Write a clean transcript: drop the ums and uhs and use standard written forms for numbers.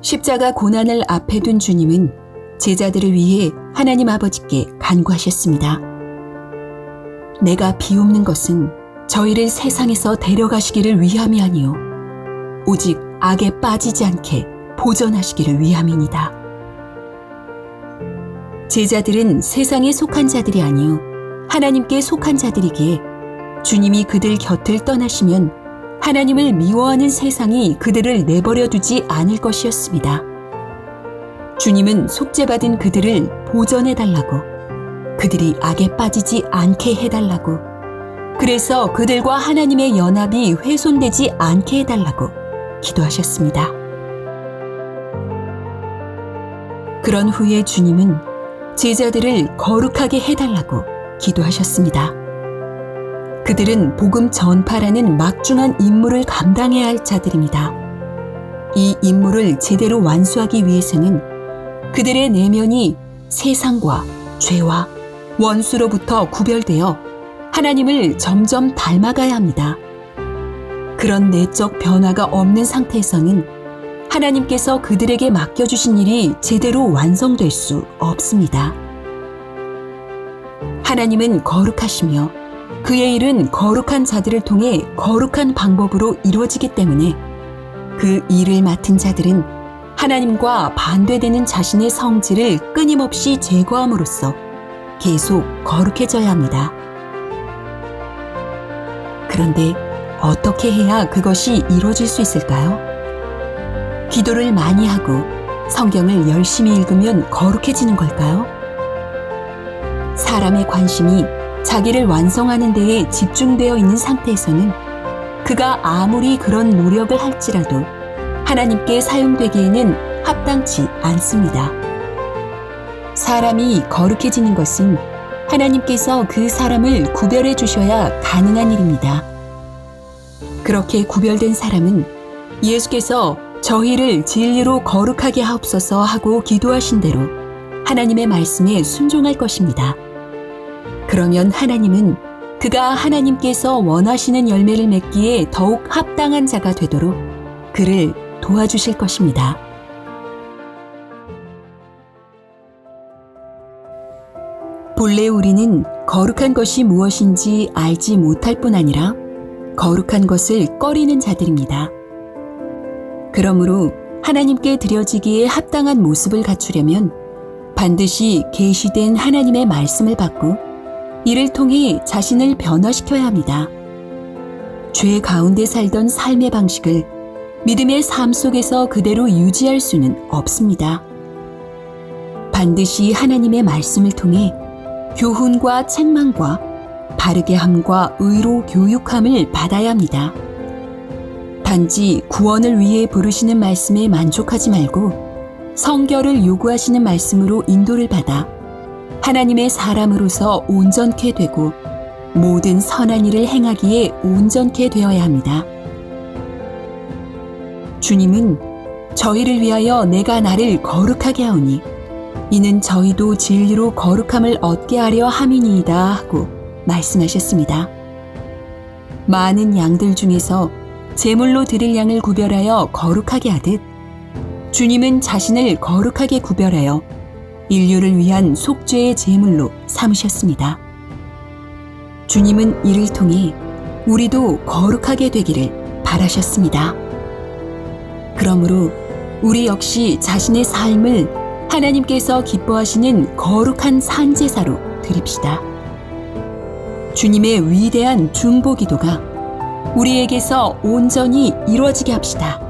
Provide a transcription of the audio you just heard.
십자가 고난을 앞에 둔 주님은 제자들을 위해 하나님 아버지께 간구하셨습니다. 내가 비옵는 것은 저희를 세상에서 데려가시기를 위함이 아니요 오직 악에 빠지지 않게 보전하시기를 위함이니이다. 제자들은 세상에 속한 자들이 아니요 하나님께 속한 자들이기에 주님이 그들 곁을 떠나시면 하나님을 미워하는 세상이 그들을 내버려 두지 않을 것이었습니다. 주님은 속죄받은 그들을 보전해달라고, 그들이 악에 빠지지 않게 해달라고, 그래서 그들과 하나님의 연합이 훼손되지 않게 해달라고 기도하셨습니다. 그런 후에 주님은 제자들을 거룩하게 해달라고 기도하셨습니다. 그들은 복음 전파라는 막중한 임무를 감당해야 할 자들입니다. 이 임무를 제대로 완수하기 위해서는 그들의 내면이 세상과 죄와 원수로부터 구별되어 하나님을 점점 닮아가야 합니다. 그런 내적 변화가 없는 상태에서는 하나님께서 그들에게 맡겨주신 일이 제대로 완성될 수 없습니다. 하나님은 거룩하시며 그의 일은 거룩한 자들을 통해 거룩한 방법으로 이루어지기 때문에 그 일을 맡은 자들은 하나님과 반대되는 자신의 성질을 끊임없이 제거함으로써 계속 거룩해져야 합니다. 그런데 어떻게 해야 그것이 이루어질 수 있을까요? 기도를 많이 하고 성경을 열심히 읽으면 거룩해지는 걸까요? 사람의 관심이 자기를 완성하는 데에 집중되어 있는 상태에서는 그가 아무리 그런 노력을 할지라도 하나님께 사용되기에는 합당치 않습니다. 사람이 거룩해지는 것은 하나님께서 그 사람을 구별해 주셔야 가능한 일입니다. 그렇게 구별된 사람은 예수께서 저희를 진리로 거룩하게 하옵소서 하고 기도하신 대로 하나님의 말씀에 순종할 것입니다. 그러면 하나님은 그가 하나님께서 원하시는 열매를 맺기에 더욱 합당한 자가 되도록 그를 도와주실 것입니다. 본래 우리는 거룩한 것이 무엇인지 알지 못할 뿐 아니라 거룩한 것을 꺼리는 자들입니다. 그러므로 하나님께 드려지기에 합당한 모습을 갖추려면 반드시 계시된 하나님의 말씀을 받고 이를 통해 자신을 변화시켜야 합니다. 죄 가운데 살던 삶의 방식을 믿음의 삶 속에서 그대로 유지할 수는 없습니다. 반드시 하나님의 말씀을 통해 교훈과 책망과 바르게 함과 의로 교육함을 받아야 합니다. 단지 구원을 위해 부르시는 말씀에 만족하지 말고 성결을 요구하시는 말씀으로 인도를 받아 하나님의 사람으로서 온전케 되고 모든 선한 일을 행하기에 온전케 되어야 합니다. 주님은 저희를 위하여 내가 나를 거룩하게 하오니 이는 저희도 진리로 거룩함을 얻게 하려 함이니이다 하고 말씀하셨습니다. 많은 양들 중에서 제물로 드릴 양을 구별하여 거룩하게 하듯 주님은 자신을 거룩하게 구별하여 인류를 위한 속죄의 제물로 삼으셨습니다. 주님은 이를 통해 우리도 거룩하게 되기를 바라셨습니다. 그러므로 우리 역시 자신의 삶을 하나님께서 기뻐하시는 거룩한 산제사로 드립시다. 주님의 위대한 중보기도가 우리에게서 온전히 이루어지게 합시다.